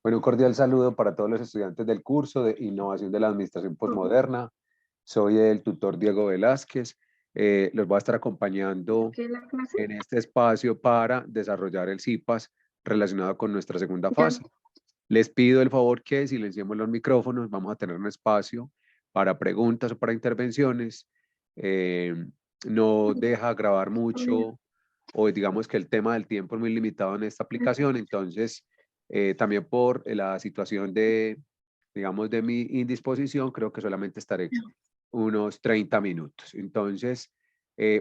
Bueno, un cordial saludo para todos los estudiantes del curso de Innovación de la Administración Postmoderna. Soy el tutor Diego Velázquez. Los voy a estar acompañando ¿Qué la clase? en este espacio para desarrollar el CIPAS relacionado con nuestra segunda Ya. fase. Les pido el favor que silenciemos los micrófonos. Vamos a tener un espacio para preguntas o para intervenciones. Eh, no deja grabar mucho o digamos que el tema del tiempo es muy limitado en esta aplicación. Entonces, también por la situación de, digamos, de mi indisposición, creo que solamente estaré unos 30 minutos. Entonces,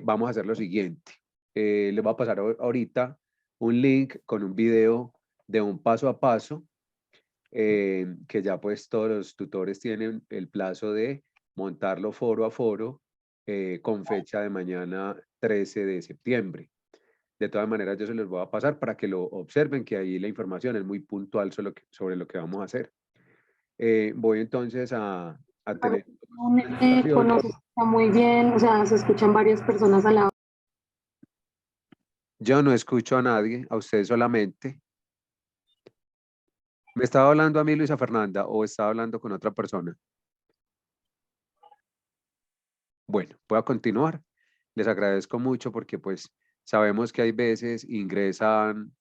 vamos a hacer lo siguiente. Les voy a pasar ahorita un link con un video de un paso a paso, que ya pues todos los tutores tienen el plazo de montarlo foro a foro, con fecha de mañana 13 de septiembre. De todas maneras, yo se los voy a pasar para que lo observen, que ahí la información es muy puntual sobre lo que vamos a hacer. Voy entonces a tener una Eco, presentación. no se escucha muy bien, o sea, se escuchan varias personas al lado. Yo no escucho a nadie, a usted solamente. ¿Me estaba hablando a mí, Luisa Fernanda, o estaba hablando con otra persona? Bueno, voy a continuar. Les agradezco mucho porque pues sabemos que hay veces ingresan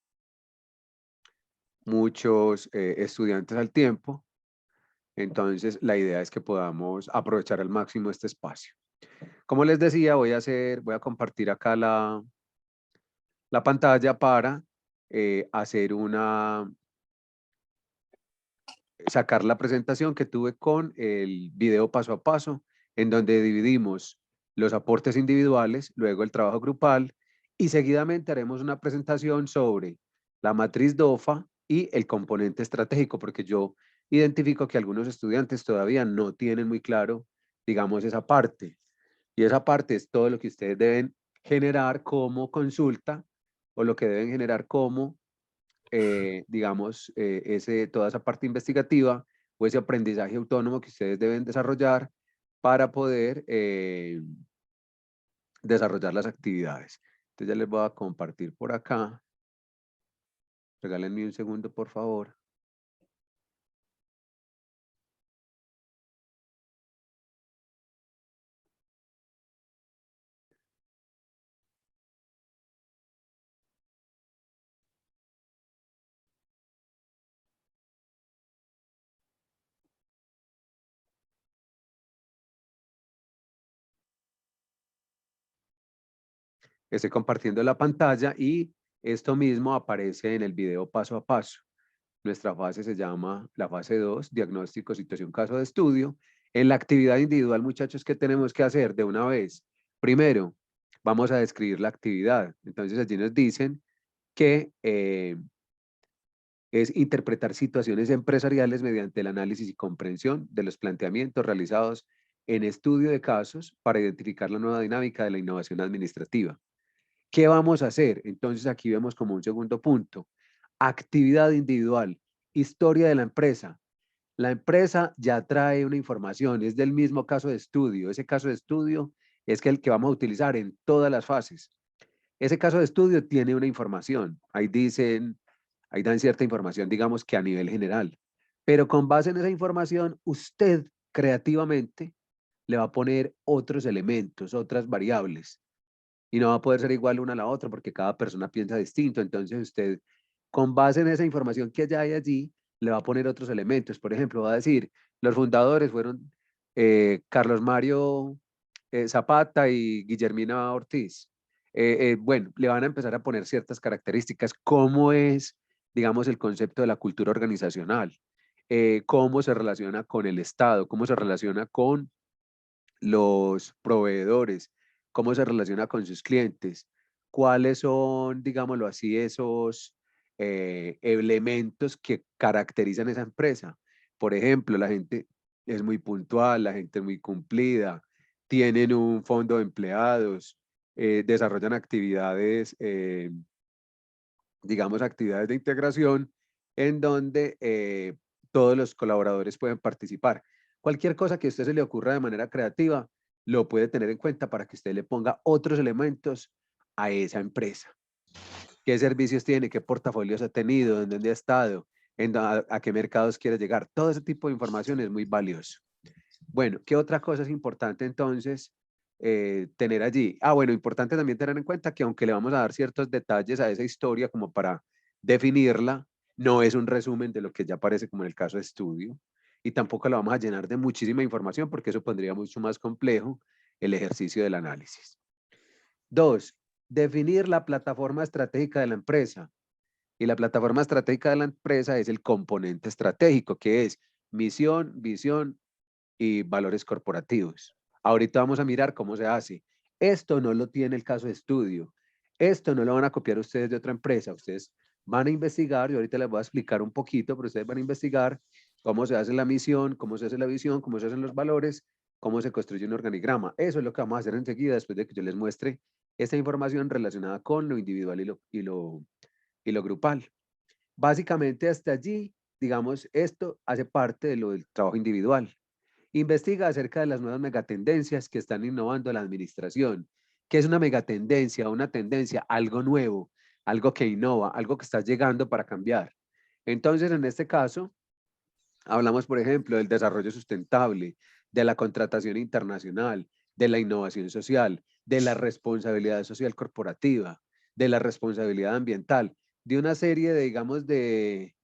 muchos estudiantes al tiempo. Entonces, la idea es que podamos aprovechar al máximo este espacio. Como les decía, voy a compartir acá la pantalla para sacar la presentación que tuve con el video paso a paso, en donde dividimos los aportes individuales, luego el trabajo grupal, y seguidamente haremos una presentación sobre la matriz DOFA y el componente estratégico, porque yo identifico que algunos estudiantes todavía no tienen muy claro, digamos, esa parte. Y esa parte es todo lo que ustedes deben generar como consulta o lo que deben generar como, digamos, toda esa parte investigativa o ese aprendizaje autónomo que ustedes deben desarrollar para poder desarrollar las actividades. Entonces ya les voy a compartir por acá. Regálenme un segundo, por favor. Estoy compartiendo la pantalla y esto mismo aparece en el video paso a paso. Nuestra fase se llama la fase 2, diagnóstico, situación, caso de estudio. En la actividad individual, muchachos, ¿qué tenemos que hacer de una vez? Primero, vamos a describir la actividad. Entonces allí nos dicen que es interpretar situaciones empresariales mediante el análisis y comprensión de los planteamientos realizados en estudio de casos para identificar la nueva dinámica de la innovación administrativa. ¿Qué vamos a hacer? Entonces aquí vemos como un segundo punto. Actividad individual, historia de la empresa. La empresa ya trae una información, es del mismo caso de estudio. Ese caso de estudio es el que vamos a utilizar en todas las fases. Ese caso de estudio tiene una información. Ahí dan cierta información, digamos que a nivel general. Pero con base en esa información, usted creativamente le va a poner otros elementos, otras variables y no va a poder ser igual una a la otra porque cada persona piensa distinto. Entonces usted, con base en esa información que ya hay allí, le va a poner otros elementos. Por ejemplo, va a decir, los fundadores fueron Carlos Mario Zapata y Guillermina Ortiz. Bueno, le van a empezar a poner ciertas características, cómo es, digamos, el concepto de la cultura organizacional, cómo se relaciona con el Estado, cómo se relaciona con los proveedores, cómo se relaciona con sus clientes, cuáles son, digámoslo así, esos elementos que caracterizan esa empresa. Por ejemplo, la gente es muy puntual, la gente es muy cumplida, tienen un fondo de empleados, desarrollan actividades, digamos, actividades de integración en donde todos los colaboradores pueden participar. Cualquier cosa que a usted se le ocurra de manera creativa, lo puede tener en cuenta para que usted le ponga otros elementos a esa empresa. ¿Qué servicios tiene? ¿Qué portafolios ha tenido? ¿En dónde ha estado? a qué mercados quieres llegar. Todo ese tipo de información es muy valioso. Bueno, ¿qué otra cosa es importante entonces tener allí? Bueno, importante también tener en cuenta que aunque le vamos a dar ciertos detalles a esa historia como para definirla, no es un resumen de lo que ya aparece como en el caso de estudio y tampoco la vamos a llenar de muchísima información porque eso pondría mucho más complejo el ejercicio del análisis. 2, definir la plataforma estratégica de la empresa. Y la plataforma estratégica de la empresa es el componente estratégico, que es misión, visión y valores corporativos. Ahorita vamos a mirar cómo se hace. Esto no lo tiene el caso de estudio. Esto no lo van a copiar ustedes de otra empresa. Ustedes van a investigar, y ahorita les voy a explicar un poquito, pero ustedes van a investigar cómo se hace la misión, cómo se hace la visión, cómo se hacen los valores, cómo se construye un organigrama. Eso es lo que vamos a hacer enseguida, después de que yo les muestre esta información relacionada con lo individual y lo grupal. Básicamente hasta allí, digamos, esto hace parte de lo del trabajo individual. Investiga acerca de las nuevas megatendencias que están innovando la administración. ¿Qué es una megatendencia? Una tendencia, algo nuevo, algo que innova, algo que está llegando para cambiar. Entonces, en este caso, hablamos, por ejemplo, del desarrollo sustentable, de la contratación internacional, de la innovación social, de la responsabilidad social corporativa, de la responsabilidad ambiental, de una serie de, digamos, de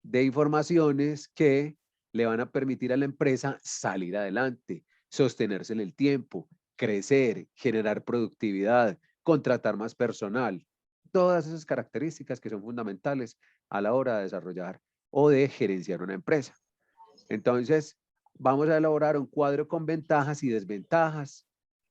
informaciones que le van a permitir a la empresa salir adelante, sostenerse en el tiempo, crecer, generar productividad, contratar más personal. Todas esas características que son fundamentales a la hora de desarrollar o de gerenciar una empresa. Entonces, vamos a elaborar un cuadro con ventajas y desventajas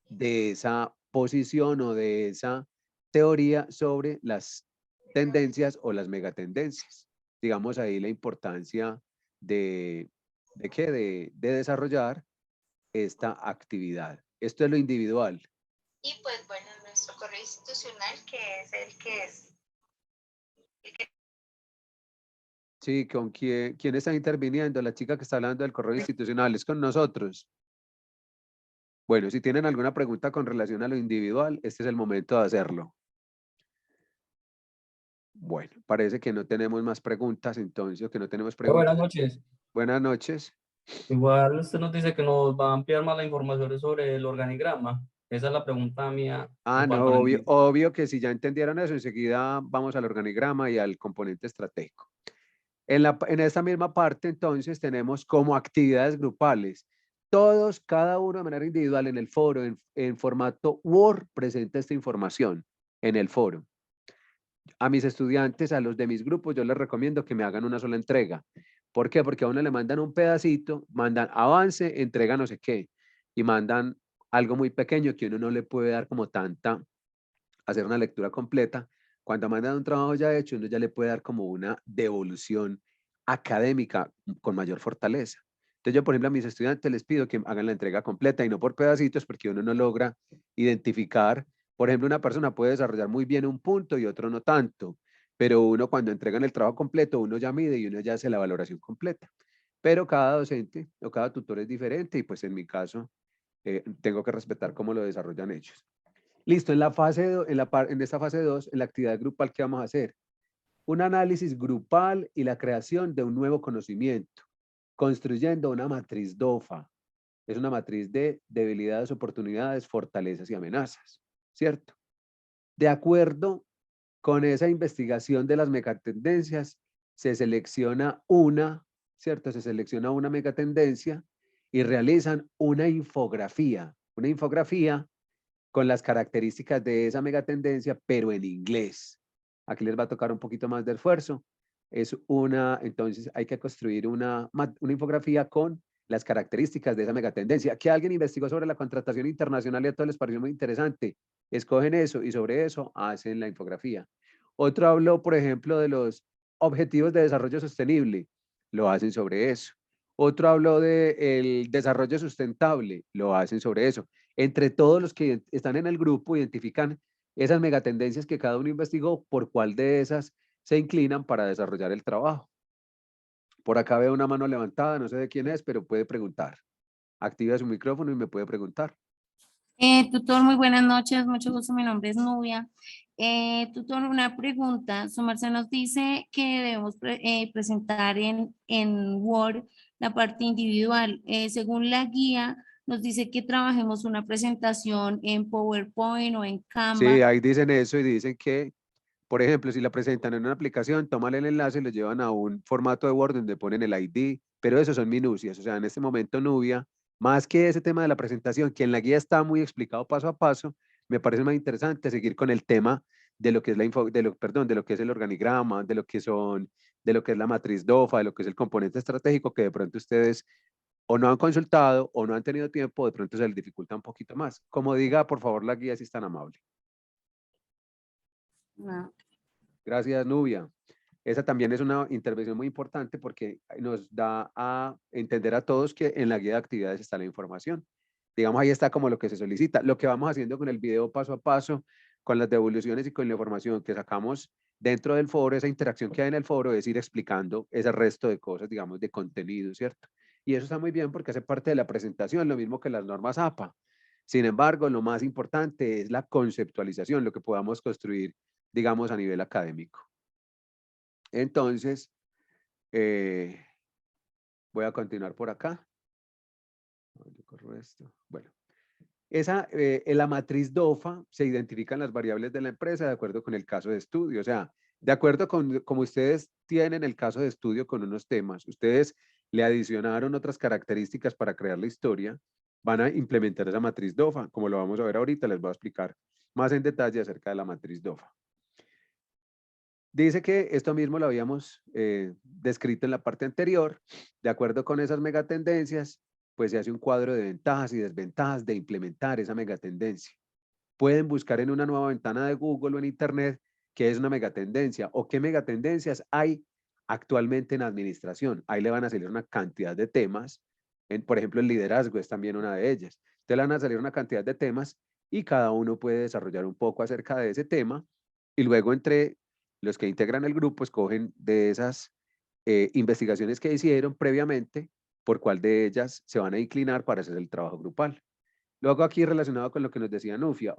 de esa posición o de esa teoría sobre las tendencias o las megatendencias. Digamos ahí la importancia de qué, de desarrollar esta actividad. Esto es lo individual. Y pues bueno, nuestro correo institucional, que es el que es. Sí, ¿con quién está interviniendo? La chica que está hablando del correo institucional es con nosotros. Bueno, si tienen alguna pregunta con relación a lo individual, este es el momento de hacerlo. Bueno, parece que no tenemos más preguntas, entonces, que no tenemos preguntas. Buenas noches. Buenas noches. Igual usted nos dice que nos va a ampliar más la información sobre el organigrama. Esa es la pregunta mía en No, cuanto al obvio que si ya entendieron eso, enseguida vamos al organigrama y al componente estratégico. En esta misma parte, entonces, tenemos como actividades grupales. Todos, cada uno de manera individual en el foro, en formato Word, presenta esta información en el foro. A mis estudiantes, a los de mis grupos, yo les recomiendo que me hagan una sola entrega. ¿Por qué? Porque a uno le mandan un pedacito, mandan avance, entrega no sé qué, y mandan algo muy pequeño que uno no le puede dar como tanta, hacer una lectura completa. Cuando mandan un trabajo ya hecho, uno ya le puede dar como una devolución académica con mayor fortaleza. Entonces yo, por ejemplo, a mis estudiantes les pido que hagan la entrega completa y no por pedacitos, porque uno no logra identificar. Por ejemplo, una persona puede desarrollar muy bien un punto y otro no tanto, pero uno cuando entregan el trabajo completo, uno ya mide y uno ya hace la valoración completa. Pero cada docente o cada tutor es diferente y pues en mi caso tengo que respetar cómo lo desarrollan ellos. Listo, en esta fase 2, en la actividad grupal, ¿qué vamos a hacer? Un análisis grupal y la creación de un nuevo conocimiento, construyendo una matriz DOFA. Es una matriz de debilidades, oportunidades, fortalezas y amenazas, ¿cierto? De acuerdo con esa investigación de las megatendencias, se selecciona una, ¿cierto? Se selecciona una megatendencia y realizan una infografía con las características de esa megatendencia, pero en inglés. Aquí les va a tocar un poquito más de esfuerzo. Entonces hay que construir una infografía con las características de esa megatendencia. Que alguien investigó sobre la contratación internacional y a todos les pareció muy interesante. Escogen eso y sobre eso hacen la infografía. Otro habló, por ejemplo, de los objetivos de desarrollo sostenible. Lo hacen sobre eso. Otro habló del desarrollo sustentable. Lo hacen sobre eso. Entre todos los que están en el grupo identifican esas megatendencias que cada uno investigó, por cuál de esas se inclinan para desarrollar el trabajo. Por acá veo una mano levantada, no sé de quién es, pero puede preguntar. Activa su micrófono y me puede preguntar. Tutor, muy buenas noches, mucho gusto, mi nombre es Nubia. Tutor, una pregunta. Su merced nos dice que debemos presentar en Word la parte individual. Según la guía, nos dice que trabajemos una presentación en PowerPoint o en Sí, Canva. ahí dicen eso y dicen que, por ejemplo, si la presentan en una aplicación, toman el enlace y lo llevan a un formato de Word donde ponen el ID, pero eso son minucias. O sea, en este momento, Nubia, más que ese tema de la presentación, que en la guía está muy explicado paso a paso, me parece más interesante seguir con el tema de lo que es perdón, de lo que es el organigrama, de lo que es la matriz DOFA, de lo que es el componente estratégico, que de pronto ustedes o no han consultado o no han tenido tiempo, de pronto se les dificulta un poquito más. Como diga, por favor, la guía si es tan amable. No. Gracias, Nubia. Esa también es una intervención muy importante porque nos da a entender a todos que en la guía de actividades está la información. Digamos, ahí está como lo que se solicita. Lo que vamos haciendo con el video paso a paso, con las devoluciones y con la información que sacamos dentro del foro, esa interacción que hay en el foro es ir explicando ese resto de cosas, digamos, de contenido, ¿cierto? Y eso está muy bien porque hace parte de la presentación, lo mismo que las normas APA. Sin embargo, lo más importante es la conceptualización, lo que podamos construir, digamos, a nivel académico. Entonces, voy a continuar por acá. Yo corro esto. Bueno, en la matriz DOFA se identifican las variables de la empresa de acuerdo con el caso de estudio. O sea, de acuerdo con como ustedes tienen el caso de estudio con unos temas, ustedes le adicionaron otras características para crear la historia, van a implementar esa matriz DOFA. Como lo vamos a ver ahorita, les voy a explicar más en detalle acerca de la matriz DOFA. Dice que esto mismo lo habíamos descrito en la parte anterior. De acuerdo con esas megatendencias, pues se hace un cuadro de ventajas y desventajas de implementar esa megatendencia. Pueden buscar en una nueva ventana de Google o en Internet qué es una megatendencia o qué megatendencias hay actualmente en administración. Ahí le van a salir una cantidad de temas. Por ejemplo, el liderazgo es también una de ellas. Entonces le van a salir una cantidad de temas y cada uno puede desarrollar un poco acerca de ese tema y luego entre los que integran el grupo escogen de esas investigaciones que hicieron previamente por cuál de ellas se van a inclinar para hacer el trabajo grupal. Luego aquí relacionado con lo que nos decía Nubia,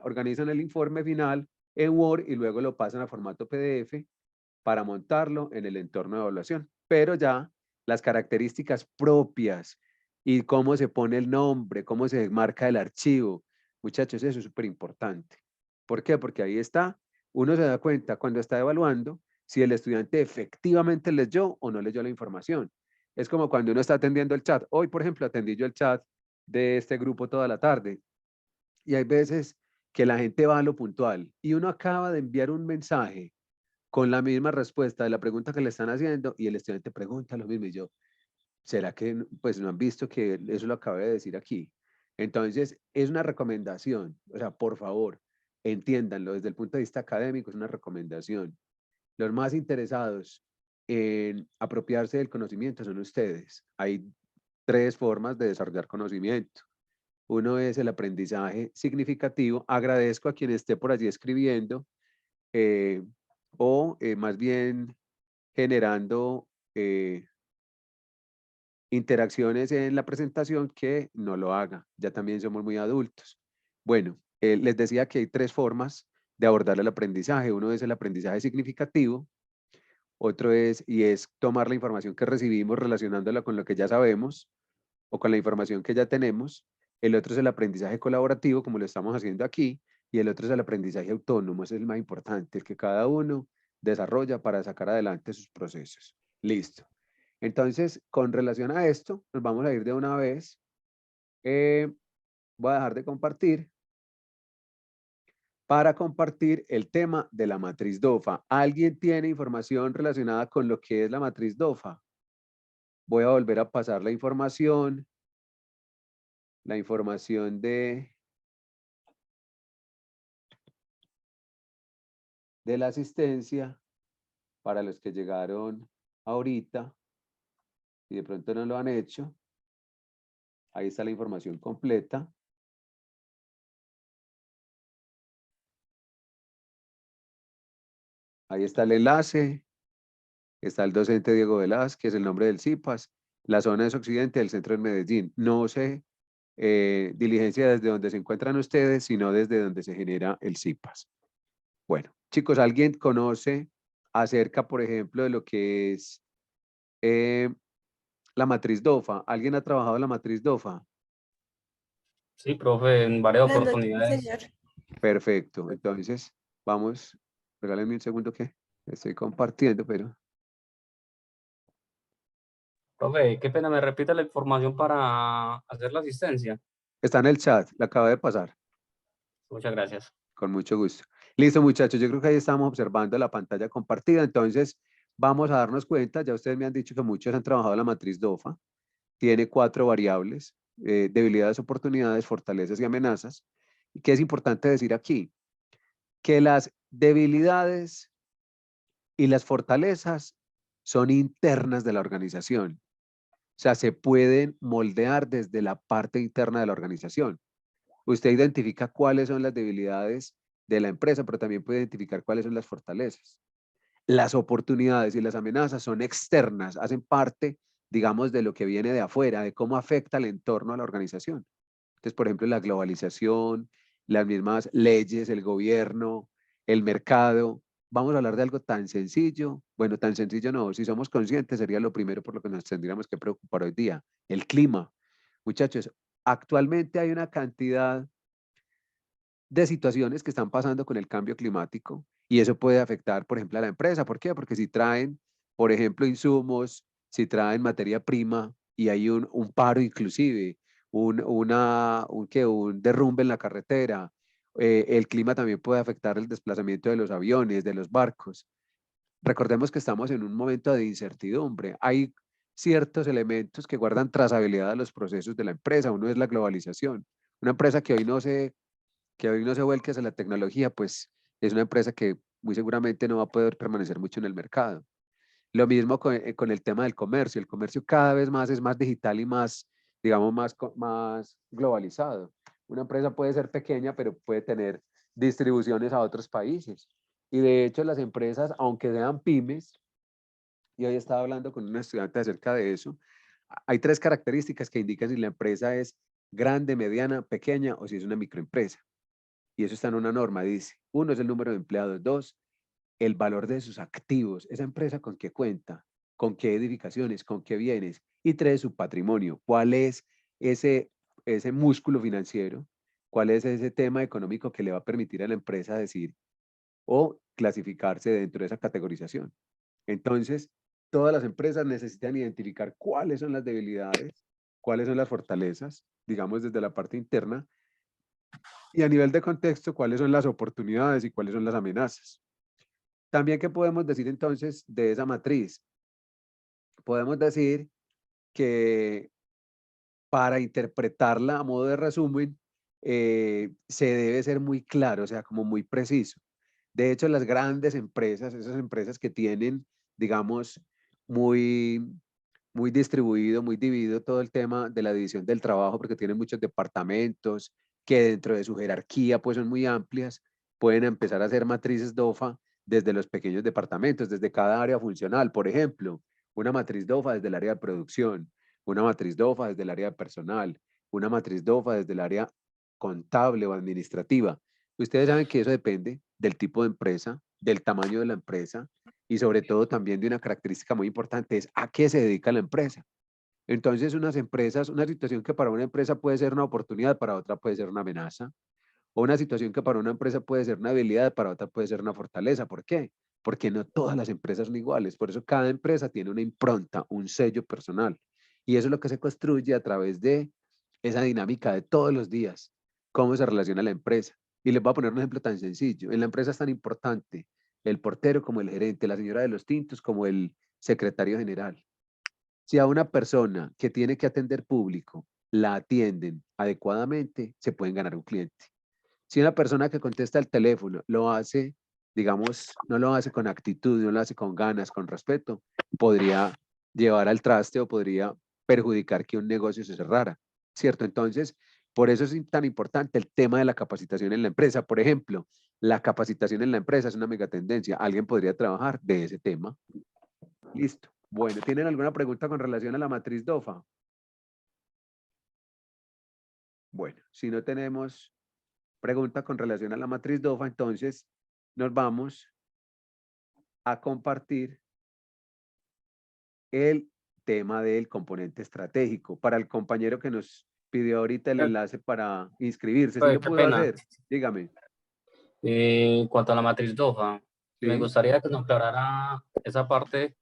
organizan el informe final en Word y luego lo pasan a formato PDF para montarlo en el entorno de evaluación. Pero ya las características propias y cómo se pone el nombre, cómo se marca el archivo, muchachos, eso es súper importante. ¿Por qué? Porque ahí está, uno se da cuenta cuando está evaluando si el estudiante efectivamente leyó o no leyó la información. Es como cuando uno está atendiendo el chat. Hoy, por ejemplo, atendí yo el chat de este grupo toda la tarde. Y hay veces que la gente va a lo puntual y uno acaba de enviar un mensaje con la misma respuesta de la pregunta que le están haciendo y el estudiante pregunta lo mismo y yo, ¿será que pues no han visto que eso lo acabé de decir aquí? Entonces, es una recomendación, o sea, por favor, entiéndanlo desde el punto de vista académico, es una recomendación. Los más interesados en apropiarse del conocimiento son ustedes. Hay 3 formas de desarrollar conocimiento. Uno es el aprendizaje significativo. Agradezco a quien esté por allí escribiendo o más bien generando interacciones en la presentación que no lo haga. Ya también somos muy adultos. Bueno, les decía que hay 3 formas de abordar el aprendizaje. Uno es el aprendizaje significativo, otro es tomar la información que recibimos relacionándola con lo que ya sabemos o con la información que ya tenemos. El otro es el aprendizaje colaborativo, como lo estamos haciendo aquí, y el otro es el aprendizaje autónomo, ese es el más importante, el que cada uno desarrolla para sacar adelante sus procesos. Listo. Entonces, con relación a esto, nos vamos a ir de una vez. Voy a dejar de compartir para compartir el tema de la matriz DOFA. ¿Alguien tiene información relacionada con lo que es la matriz DOFA? Voy a volver a pasar la información de la asistencia para los que llegaron ahorita y de pronto no lo han hecho. Ahí está la información completa. Ahí está el enlace. Está el docente Diego Velázquez, el nombre del CIPAS. La zona es occidente del centro de Medellín. No sé diligencia desde donde se encuentran ustedes, sino desde donde se genera el CIPAS. Bueno, chicos, ¿alguien conoce acerca, por ejemplo, de lo que es la matriz DOFA? ¿Alguien ha trabajado la matriz DOFA? Sí, profe, en varias Buenas noches, oportunidades. señor. Perfecto. Entonces, vamos, regálenme un segundo que estoy compartiendo, pero Profe, qué pena, ¿me repite la información para hacer la asistencia? está en el chat, la acabo de pasar, Muchas gracias. con mucho gusto. Listo, muchachos, yo creo que ahí estamos observando la pantalla compartida, entonces vamos a darnos cuenta, ya ustedes me han dicho que muchos han trabajado la matriz DOFA, tiene 4 variables, debilidades, oportunidades, fortalezas y amenazas. ¿Y qué es importante decir aquí? Que las debilidades y las fortalezas son internas de la organización. O sea, se pueden moldear desde la parte interna de la organización. Usted identifica cuáles son las debilidades de la empresa, pero también puede identificar cuáles son las fortalezas. Las oportunidades y las amenazas son externas, hacen parte, digamos, de lo que viene de afuera, de cómo afecta el entorno a la organización. Entonces, por ejemplo, la globalización, las mismas leyes, el gobierno, el mercado. Vamos a hablar de algo tan sencillo. Bueno, tan sencillo no. Si somos conscientes, sería lo primero por lo que nos tendríamos que preocupar hoy día. El clima. Muchachos, actualmente hay una cantidad de situaciones que están pasando con el cambio climático y eso puede afectar, por ejemplo, a la empresa. ¿Por qué? Porque si traen, por ejemplo, insumos, si traen materia prima y hay un paro inclusive, un derrumbe en la carretera, el clima también puede afectar el desplazamiento de los aviones, de los barcos. Recordemos que estamos en un momento de incertidumbre. Hay ciertos elementos que guardan trazabilidad a los procesos de la empresa. Uno es la globalización. Una empresa que hoy no se vuelque hacia la tecnología, pues es una empresa que muy seguramente no va a poder permanecer mucho en el mercado. Lo mismo con el tema del comercio. El comercio cada vez más es más digital y más, digamos, más globalizado. Una empresa puede ser pequeña, pero puede tener distribuciones a otros países. Y de hecho las empresas, aunque sean pymes, y hoy estaba hablando con un estudiante acerca de eso, hay 3 características que indican si la empresa es grande, mediana, pequeña o si es una microempresa. Y eso está en una norma, dice. 1 es el número de empleados. 2, el valor de sus activos. Esa empresa con qué cuenta, con qué edificaciones, con qué bienes. Y 3, su patrimonio. ¿Cuál es ese músculo financiero? ¿Cuál es ese tema económico que le va a permitir a la empresa decir o clasificarse dentro de esa categorización? Entonces, todas las empresas necesitan identificar cuáles son las debilidades, cuáles son las fortalezas, digamos desde la parte interna, y a nivel de contexto, cuáles son las oportunidades y cuáles son las amenazas. También, ¿qué podemos decir entonces de esa matriz? Podemos decir que para interpretarla a modo de resumen, se debe ser muy claro, o sea, como muy preciso. De hecho, las grandes empresas, esas empresas que tienen, digamos, muy, muy distribuido, muy dividido todo el tema de la división del trabajo, porque tienen muchos departamentos que dentro de su jerarquía pues son muy amplias, pueden empezar a hacer matrices DOFA desde los pequeños departamentos, desde cada área funcional. Por ejemplo, una matriz DOFA desde el área de producción, una matriz DOFA desde el área de personal, una matriz DOFA desde el área contable o administrativa. Ustedes saben que eso depende del tipo de empresa, del tamaño de la empresa y sobre todo también de una característica muy importante, es a qué se dedica la empresa. Entonces, unas empresas, una situación que para una empresa puede ser una oportunidad, para otra puede ser una amenaza, o una situación que para una empresa puede ser una habilidad, para otra puede ser una fortaleza. ¿Por qué? Porque no todas las empresas son iguales. Por eso cada empresa tiene una impronta, un sello personal. Y eso es lo que se construye a través de esa dinámica de todos los días, cómo se relaciona la empresa. Y les voy a poner un ejemplo tan sencillo. En la empresa es tan importante el portero como el gerente, la señora de los tintos como el secretario general. Si a una persona que tiene que atender público la atienden adecuadamente, se pueden ganar un cliente. Si una persona que contesta el teléfono lo hace, digamos, no lo hace con actitud, no lo hace con ganas, con respeto, podría llevar al traste o podría perjudicar que un negocio se cerrara, ¿cierto? Entonces, por eso es tan importante el tema de la capacitación en la empresa. Por ejemplo, la capacitación en la empresa es una megatendencia. Alguien podría trabajar de ese tema. Listo. Bueno, ¿tienen alguna pregunta con relación a la matriz DOFA? Bueno, si no tenemos pregunta con relación a la matriz DOFA, entonces nos vamos a compartir el tema del componente estratégico. Para el compañero que nos pidió ahorita el enlace para inscribirse, ¿sí lo Qué pudo pena. hacer? Dígame. En cuanto a la matriz DOFA, me Sí. gustaría que nos aclarara esa parte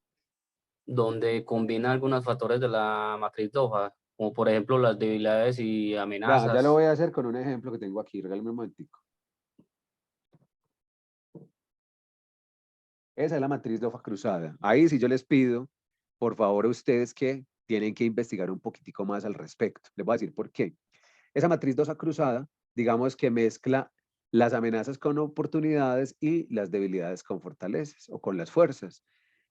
donde combina algunos factores de la matriz DOFA, como por ejemplo las debilidades y Ya lo amenazas. voy a hacer con un ejemplo que tengo aquí. Regálame un momentico. Esa es la matriz DOFA cruzada. Ahí sí yo les pido, por favor, a ustedes que tienen que investigar un poquitico más al respecto. Les voy a decir por qué. Esa matriz DOFA cruzada, digamos que mezcla las amenazas con oportunidades y las debilidades con fortalezas o con las fuerzas.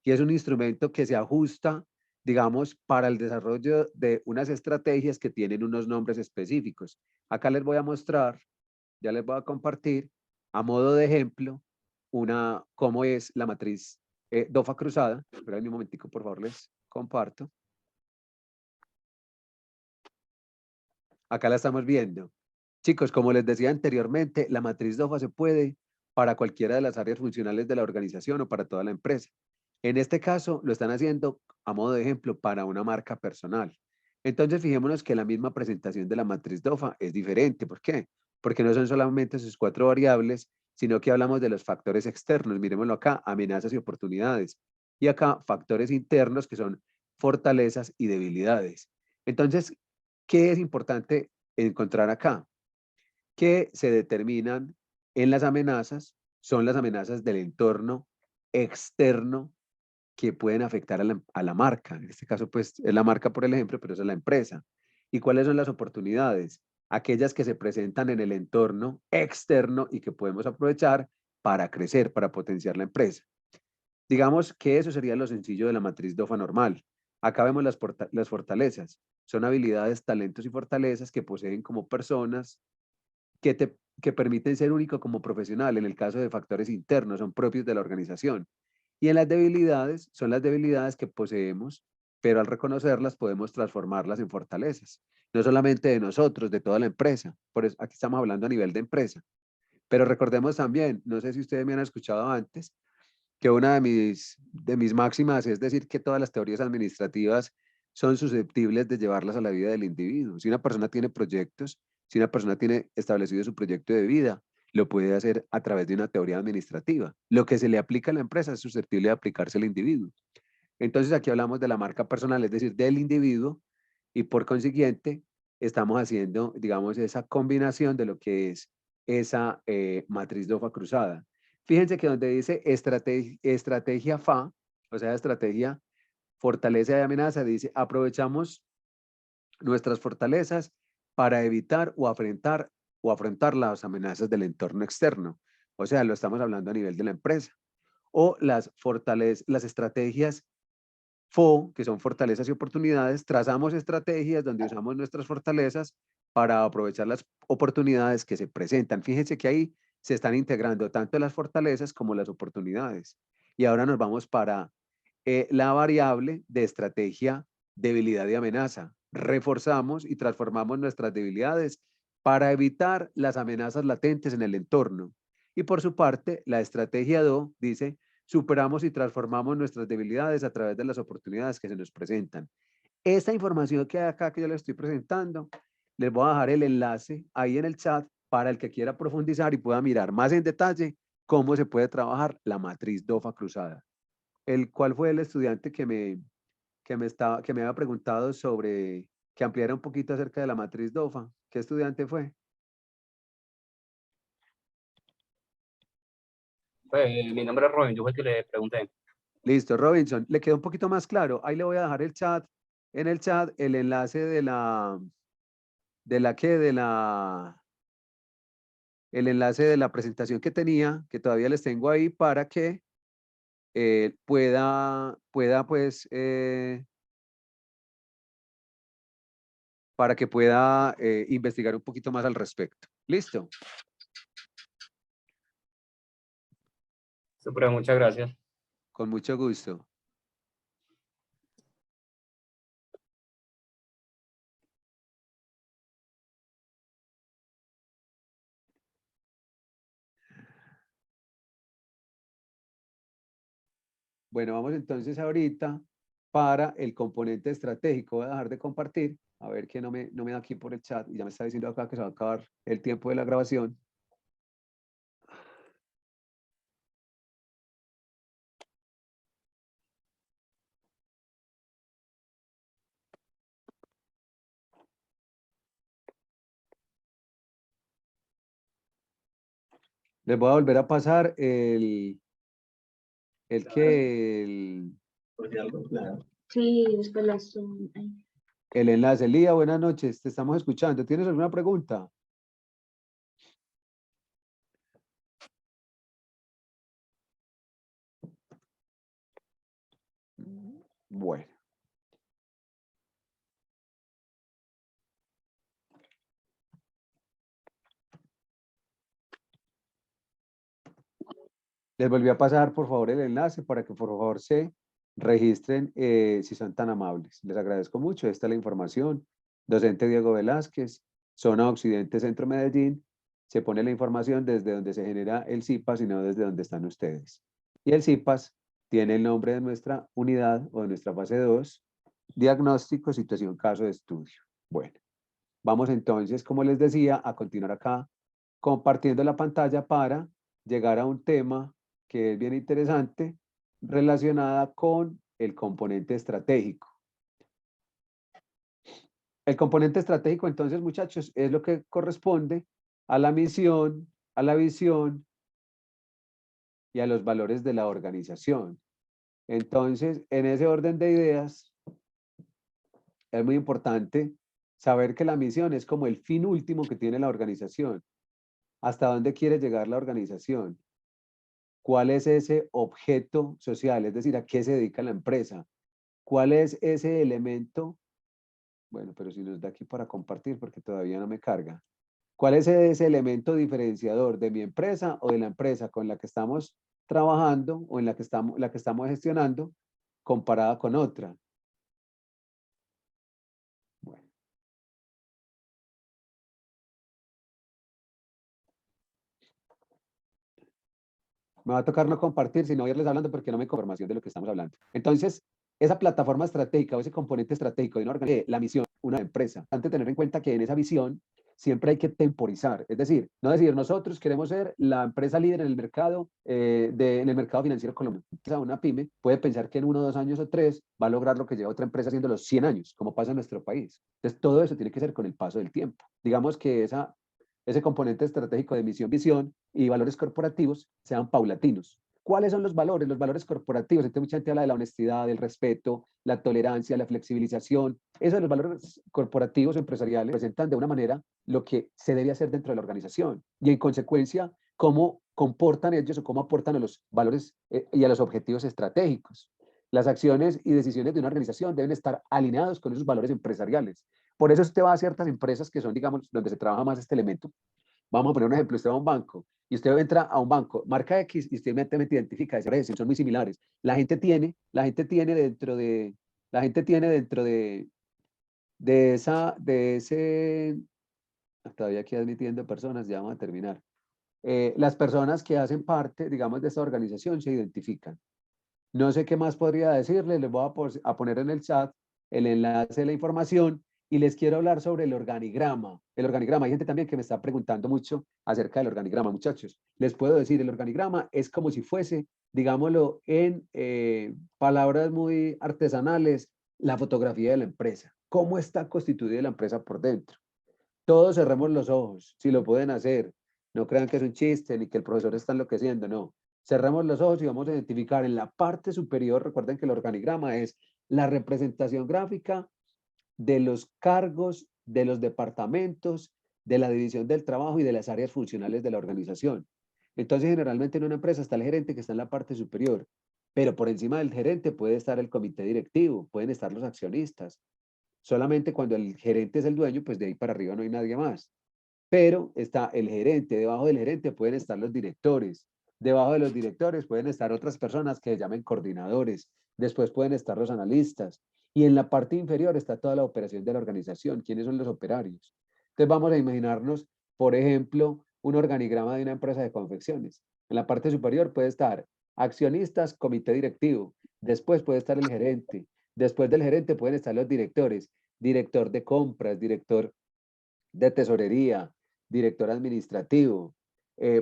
Y es un instrumento que se ajusta, digamos, para el desarrollo de unas estrategias que tienen unos nombres específicos. Acá les voy a mostrar, ya les voy a compartir, a modo de ejemplo, cómo es la matriz DOFA cruzada. Esperen un momentico, por favor, les comparto. Acá la estamos viendo. Chicos, como les decía anteriormente, la matriz DOFA se puede para cualquiera de las áreas funcionales de la organización o para toda la empresa. En este caso, lo están haciendo a modo de ejemplo para una marca personal. Entonces, fijémonos que la misma presentación de la matriz DOFA es diferente. ¿Por qué? Porque no son solamente sus 4 variables, sino que hablamos de los factores externos. Miremoslo acá, amenazas y oportunidades. Y acá, factores internos que son fortalezas y debilidades. Entonces, ¿qué es importante encontrar acá? Que se determinan en las amenazas, son las amenazas del entorno externo que pueden afectar a la marca. En este caso, pues, es la marca por el ejemplo, pero eso es la empresa. ¿Y cuáles son las oportunidades? Aquellas que se presentan en el entorno externo y que podemos aprovechar para crecer, para potenciar la empresa. Digamos que eso sería lo sencillo de la matriz DOFA normal. Acá vemos las fortalezas. Son habilidades, talentos y fortalezas que poseen como personas que permiten ser único como profesional. En el caso de factores internos, son propios de la organización. Y en las debilidades, son las debilidades que poseemos, pero al reconocerlas podemos transformarlas en fortalezas. No solamente de nosotros, de toda la empresa. Por eso aquí estamos hablando a nivel de empresa. Pero recordemos también, no sé si ustedes me han escuchado antes, que una de mis máximas es decir que todas las teorías administrativas son susceptibles de llevarlas a la vida del individuo. Si una persona tiene proyectos, si una persona tiene establecido su proyecto de vida, lo puede hacer a través de una teoría administrativa. Lo que se le aplica a la empresa es susceptible de aplicarse al individuo. Entonces aquí hablamos de la marca personal, es decir, del individuo, y por consiguiente estamos haciendo, digamos, esa combinación de lo que es esa matriz DOFA cruzada. Fíjense que donde dice estrategia FA, o sea, estrategia fortaleza y amenaza, dice aprovechamos nuestras fortalezas para evitar o afrontar las amenazas del entorno externo. O sea, lo estamos hablando a nivel de la empresa. O las estrategias FO, que son fortalezas y oportunidades, trazamos estrategias donde usamos nuestras fortalezas para aprovechar las oportunidades que se presentan. Fíjense que ahí se están integrando tanto las fortalezas como las oportunidades. Y ahora nos vamos para la variable de estrategia, debilidad y amenaza. Reforzamos y transformamos nuestras debilidades para evitar las amenazas latentes en el entorno. Y por su parte, la estrategia DO dice, superamos y transformamos nuestras debilidades a través de las oportunidades que se nos presentan. Esta información que hay acá que yo les estoy presentando, les voy a dejar el enlace ahí en el chat para el que quiera profundizar y pueda mirar más en detalle cómo se puede trabajar la matriz DOFA cruzada. ¿Cuál fue el estudiante que me había preguntado sobre que ampliara un poquito acerca de la matriz DOFA? ¿Qué estudiante fue? Mi nombre es Robin, yo fue el que le pregunté. Listo, Robinson. ¿Le quedó un poquito más claro? Ahí le voy a dejar en el chat, el enlace el enlace de la presentación que tenía, que todavía les tengo ahí para que pueda investigar un poquito más al respecto. ¿Listo? Súper, muchas gracias. Con mucho gusto. Bueno, vamos entonces ahorita para el componente estratégico. Voy a dejar de compartir, a ver que no me da aquí por el chat, y ya me está diciendo acá que se va a acabar el tiempo de la grabación. Les voy a volver a pasar el Sí, después las... el enlace. Lía, buenas noches, te estamos escuchando. ¿Tienes alguna pregunta? Bueno. Les volví a pasar, por favor, el enlace para que por favor se registren si son tan amables. Les agradezco mucho. Esta es la información. Docente Diego Velázquez, zona Occidente Centro Medellín. Se pone la información desde donde se genera el CIPAS y no desde donde están ustedes. Y el CIPAS tiene el nombre de nuestra unidad o de nuestra fase 2, diagnóstico, situación, caso de estudio. Bueno, vamos entonces, como les decía, a continuar acá compartiendo la pantalla para llegar a un tema que es bien interesante relacionada con el componente estratégico. El componente estratégico, entonces, muchachos, es lo que corresponde a la misión, a la visión y a los valores de la organización. Entonces, en ese orden de ideas, es muy importante saber que la misión es como el fin último que tiene la organización. ¿Hasta dónde quiere llegar la organización? ¿Cuál es ese objeto social? Es decir, ¿a qué se dedica la empresa? ¿Cuál es ese elemento? Bueno, pero si nos da aquí para compartir porque todavía no me carga. ¿Cuál es ese elemento diferenciador de mi empresa o de la empresa con la que estamos trabajando o en la que estamos gestionando comparada con otra? Bueno. Me va a tocar no compartir, sino irles hablando porque no me información de lo que estamos hablando. Entonces, esa plataforma estratégica o ese componente estratégico de una organización, la misión, una empresa, antes de tener en cuenta que en esa visión siempre hay que temporizar, es decir, no decir nosotros queremos ser la empresa líder en el mercado, en el mercado financiero colombiano. Una pyme puede pensar que en 1, 2 años o 3 va a lograr lo que lleva otra empresa haciendo los 100 años, como pasa en nuestro país. Entonces, todo eso tiene que ser con el paso del tiempo. Digamos que ese componente estratégico de misión, visión y valores corporativos sean paulatinos. ¿Cuáles son los valores? Los valores corporativos. Entonces mucha gente habla de la honestidad, del respeto, la tolerancia, la flexibilización. Esos los valores corporativos o empresariales presentan de una manera lo que se debe hacer dentro de la organización y en consecuencia cómo comportan ellos o cómo aportan a los valores y a los objetivos estratégicos. Las acciones y decisiones de una organización deben estar alineados con esos valores empresariales. Por eso usted va a ciertas empresas que son, digamos, donde se trabaja más este elemento. Vamos a poner un ejemplo, usted va a un banco y usted entra a un banco, marca X y usted inmediatamente identifica ese precio, son muy similares. La gente tiene de ese, todavía aquí admitiendo personas, ya vamos a terminar. Las personas que hacen parte, digamos, de esta organización se identifican. No sé qué más podría decirles, les voy a poner en el chat el enlace de la información y les quiero hablar sobre el organigrama. El organigrama, hay gente también que me está preguntando mucho acerca del organigrama, muchachos. Les puedo decir, el organigrama es como si fuese, digámoslo en palabras muy artesanales, la fotografía de la empresa. ¿Cómo está constituida la empresa por dentro? Todos cerremos los ojos, si lo pueden hacer. No crean que es un chiste ni que el profesor está enloqueciendo, no. Cerramos los ojos y vamos a identificar en la parte superior, recuerden que el organigrama es la representación gráfica de los cargos, de los departamentos, de la división del trabajo y de las áreas funcionales de la organización. Entonces, generalmente en una empresa está el gerente que está en la parte superior, pero por encima del gerente puede estar el comité directivo, pueden estar los accionistas. Solamente cuando el gerente es el dueño, pues de ahí para arriba no hay nadie más. Pero está el gerente, debajo del gerente pueden estar los directores, debajo de los directores pueden estar otras personas que se llamen coordinadores, después pueden estar los analistas, y en la parte inferior está toda la operación de la organización. ¿Quiénes son los operarios? Entonces vamos a imaginarnos, por ejemplo, un organigrama de una empresa de confecciones. En la parte superior puede estar Accionistas, comité directivo. Después puede estar el gerente. Después del gerente pueden estar los directores. Director de compras, director de tesorería, director administrativo.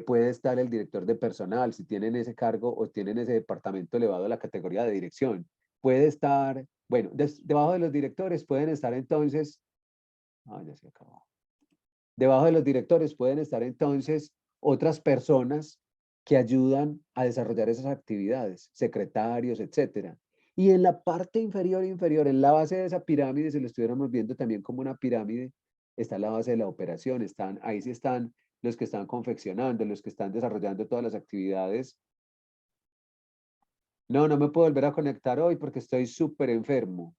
Puede estar el director de personal, si tienen ese cargo o tienen ese departamento elevado a la categoría de dirección. Puede estar, bueno, debajo de los directores pueden estar entonces, ya se acabó. Debajo de los directores pueden estar entonces otras personas que ayudan a desarrollar esas actividades, secretarios, etcétera. Y en la parte inferior, en la base de esa pirámide, si lo estuviéramos viendo también como una pirámide, está la base de la operación, ahí sí están los que están confeccionando, los que están desarrollando todas las actividades. No me puedo volver a conectar hoy porque estoy súper enfermo.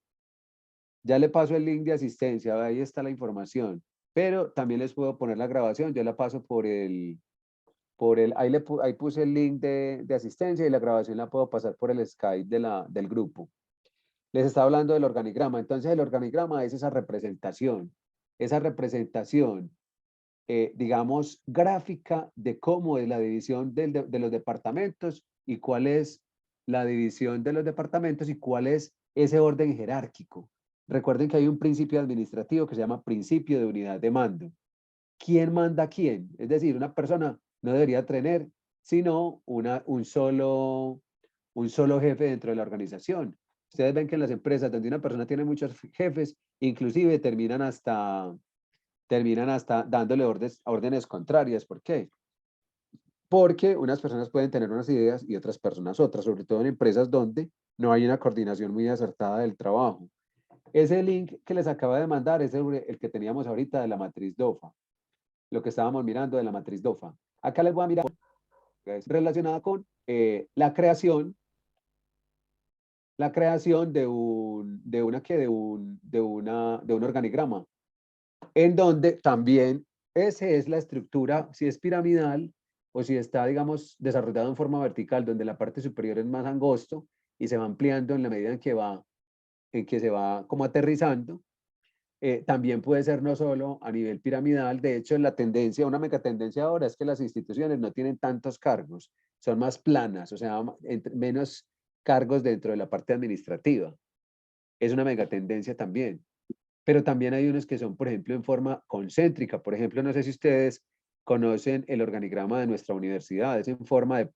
Ya le paso el link de asistencia, ahí está la información. Pero también les puedo poner la grabación, yo la paso ahí puse el link de asistencia y la grabación la puedo pasar por el Skype del grupo. Les estaba hablando del organigrama, entonces el organigrama es esa representación, digamos, gráfica de cómo es la división de los departamentos y cuál es la división de los departamentos y cuál es ese orden jerárquico. Recuerden que hay un principio administrativo que se llama principio de unidad de mando. ¿Quién manda a quién? Es decir, una persona no debería tener sino un solo jefe dentro de la organización. Ustedes ven que en las empresas donde una persona tiene muchos jefes, inclusive terminan hasta dándole órdenes contrarias. ¿Por qué? Porque unas personas pueden tener unas ideas y otras personas otras, sobre todo en empresas donde no hay una coordinación muy acertada del trabajo. Ese link que les acaba de mandar es el que teníamos ahorita de la matriz DOFA, lo que estábamos mirando de la matriz DOFA. Acá les voy a mirar, que es relacionada con la creación de un organigrama, en donde también esa es la estructura, si es piramidal o si está, digamos, desarrollado en forma vertical, donde la parte superior es más angosto y se va ampliando en la medida en que se va como aterrizando. También puede ser no solo a nivel piramidal, de hecho la tendencia, una megatendencia ahora es que las instituciones no tienen tantos cargos, son más planas, o sea, menos cargos dentro de la parte administrativa. Es una megatendencia también. Pero también hay unos que son, por ejemplo, en forma concéntrica. Por ejemplo, no sé si ustedes conocen el organigrama de nuestra universidad, es en forma de